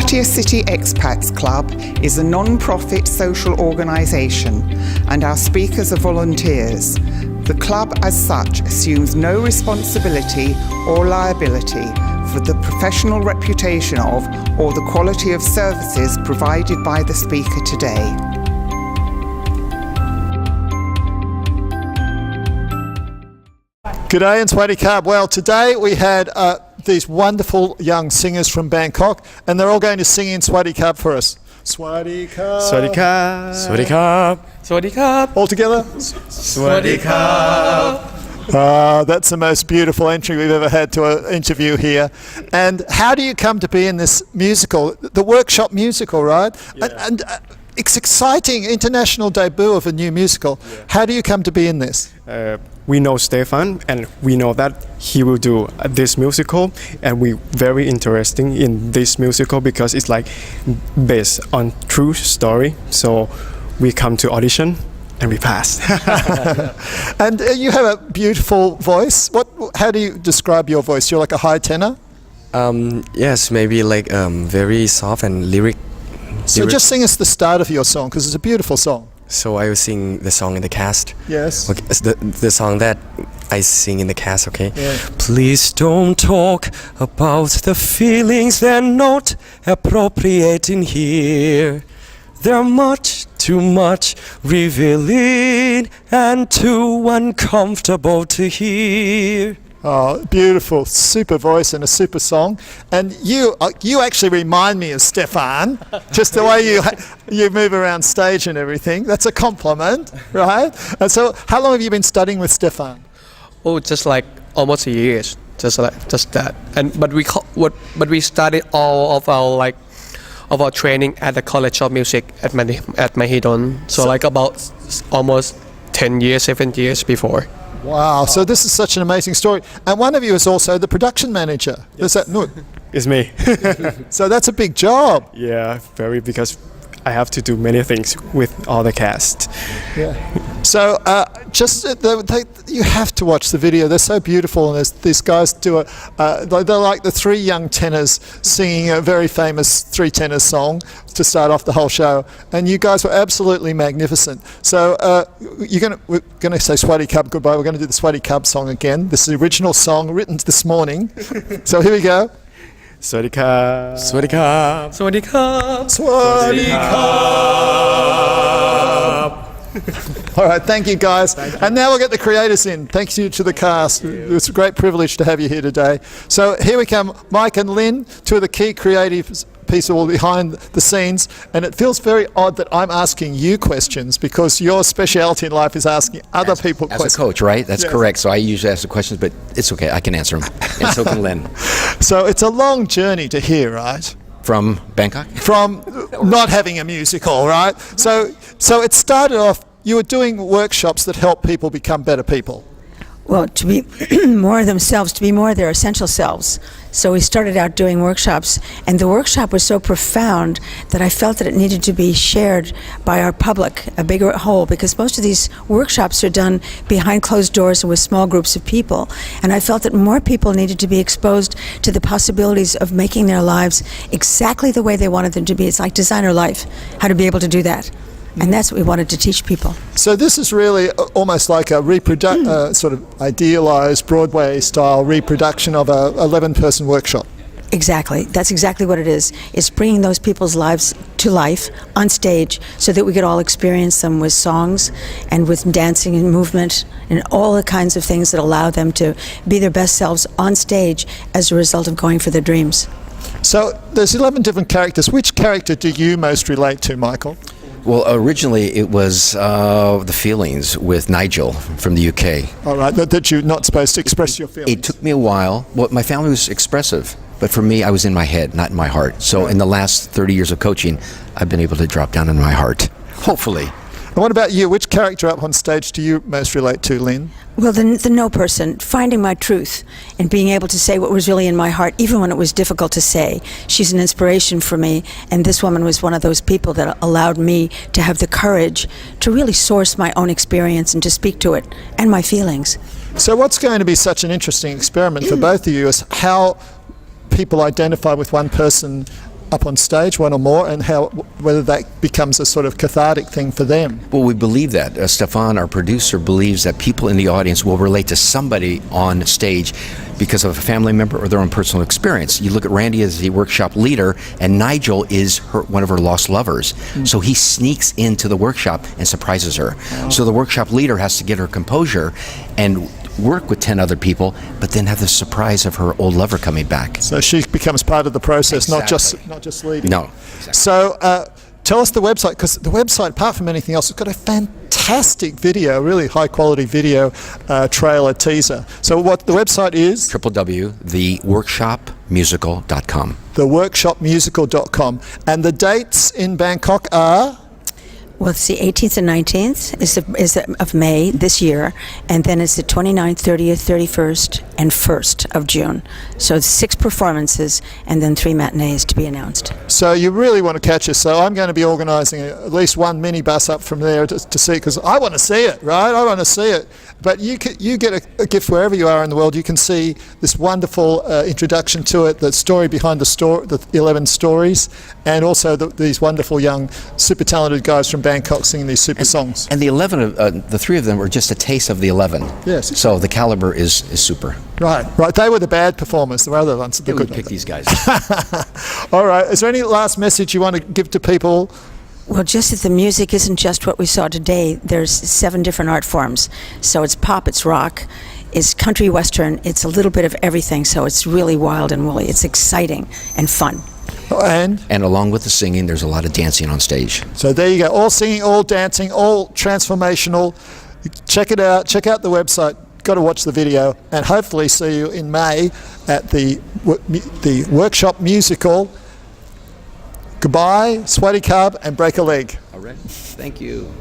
50th City Expats Club is a non-profit social organisation and our speakers are volunteers. The club as such assumes no responsibility or liability for the professional reputation of or the quality of services provided by the speaker today. G'day and Swadee Kub. Well, today we had these wonderful young singers from Bangkok, and they're all going to sing in Swadee Kub for us. Swadee Kub. Swadee Kub. Swadee Kub. Swadee Kub. All together. Swadee Kub. That's the most beautiful entry we've ever had to an interview here. And how do you come to be in this musical, the workshop musical, right? Yeah. And it's exciting, international debut of a new musical. Yeah. How do you come to be in this? We know Stefan, and we know that he will do this musical, and we're very interesting in this musical because it's like based on true story. So we come to audition and we pass. And you have a beautiful voice. How do you describe your voice? You're like a high tenor? Yes, maybe like very soft and lyric. So just sing us the start of your song, because it's a beautiful song. So I will sing the song in the cast. Yes. Okay, it's the song that I sing in the cast, okay? Yeah. Please don't talk about the feelings, they're not appropriate in here. They're much too much revealing and too uncomfortable to hear. Oh, beautiful, super voice and a super song. And you actually remind me of Stefan, just the way you move around stage and everything. That's a compliment, right? And so, how long have you been studying with Stefan? Oh, just like almost a year, just that. But we started all of our training at the College of Music at Mahidol. So like about almost 7 years before. Wow, so this is such an amazing story. And one of you is also the production manager. Yes. Is that Nut? It's me. So that's a big job. Yeah, very, because I have to do many things with all the cast. Yeah. So you have to watch the video. They're so beautiful, and these guys do they're like the three young tenors singing a very famous three tenor song to start off the whole show. And you guys were absolutely magnificent. So we're gonna say Swadee Kub goodbye. We're gonna do the Swadee Kub song again. This is the original song written this morning. So here we go. Swadee Kub. Swadee Kub. Swadee Kub. Swadee Kub. All right, thank you guys. And now we'll get the creators in. Thank you to the cast. It's a great privilege to have you here today. So here we come, Mike and Lynn, two of the key creative people behind the scenes. And it feels very odd that I'm asking you questions because your speciality in life is asking other people questions. As a coach, right? That's Yes. correct. So I usually ask the questions, but it's okay. I can answer them. And so can Lynn. So it's a long journey to here, right? From Bangkok? From not having a musical, right? So it started off, you were doing workshops that help people become better people. Well, to be more of themselves, to be more of their essential selves. So we started out doing workshops, and the workshop was so profound that I felt that it needed to be shared by our public, a bigger whole, because most of these workshops are done behind closed doors and with small groups of people. And I felt that more people needed to be exposed to the possibilities of making their lives exactly the way they wanted them to be. It's like designer life, how to be able to do that. And that's what we wanted to teach people. So this is really almost like a sort of idealized Broadway-style reproduction of a 11-person workshop. Exactly. That's exactly what it is. It's bringing those people's lives to life on stage so that we could all experience them with songs and with dancing and movement and all the kinds of things that allow them to be their best selves on stage as a result of going for their dreams. So there's 11 different characters. Which character do you most relate to, Michael? Well, originally it was the feelings with Nigel from the UK. All right, that you're not supposed to express your feelings. It took me a while. Well, my family was expressive, but for me, I was in my head, not in my heart. So in the last 30 years of coaching, I've been able to drop down in my heart, hopefully. And what about you? Which character up on stage do you most relate to, Lynn? Well, the no person, finding my truth and being able to say what was really in my heart, even when it was difficult to say. She's an inspiration for me, and this woman was one of those people that allowed me to have the courage to really source my own experience and to speak to it and my feelings. So what's going to be such an interesting experiment for both of you is how people identify with one person up on stage, one or more, and whether that becomes a sort of cathartic thing for them. Well, we believe that. Stefan, our producer, believes that people in the audience will relate to somebody on stage because of a family member or their own personal experience. You look at Randy as the workshop leader, and Nigel is one of her lost lovers. So he sneaks into the workshop and surprises her. So the workshop leader has to get her composure and work with 10 other people, but then have the surprise of her old lover coming back. So she becomes part of the process, Exactly. not just leading. No. Exactly. So tell us the website, because the website, apart from anything else, it's got a fantastic video, really high quality video trailer teaser. So what the website is? www.theworkshopmusical.com. Theworkshopmusical.com. And the dates in Bangkok are? Well, it's the 18th and 19th of May this year, and then it's the 29th, 30th, 31st, and 1st of June. So it's 6 performances and then 3 matinees to be announced. So you really want to catch us. So I'm going to be organising at least one minibus up from there to see it, because I want to see it, right? I want to see it. But you get a gift wherever you are in the world. You can see this wonderful introduction to it, the story behind the 11 stories, and also these wonderful young, super talented guys from Bangkok singing these super songs. And the 11, the 3 of them were just a taste of the 11. Yes. So the caliber is super. Right. They were the bad performers. The other ones are the Yeah, we good pick ones. these guys. All right. Is there any last message you want to give to people? Well, just that the music isn't just what we saw today. There's 7 different art forms. So it's pop, it's rock, it's country western, it's a little bit of everything. So it's really wild and woolly. It's exciting and fun. And along with the singing, there's a lot of dancing on stage. so there you go. All singing, all dancing, all transformational. Check it out. Check out the website. Got to watch the video, and hopefully see you in May at the workshop musical. Goodbye, Sweaty Cub, and break a leg. All right. Thank you.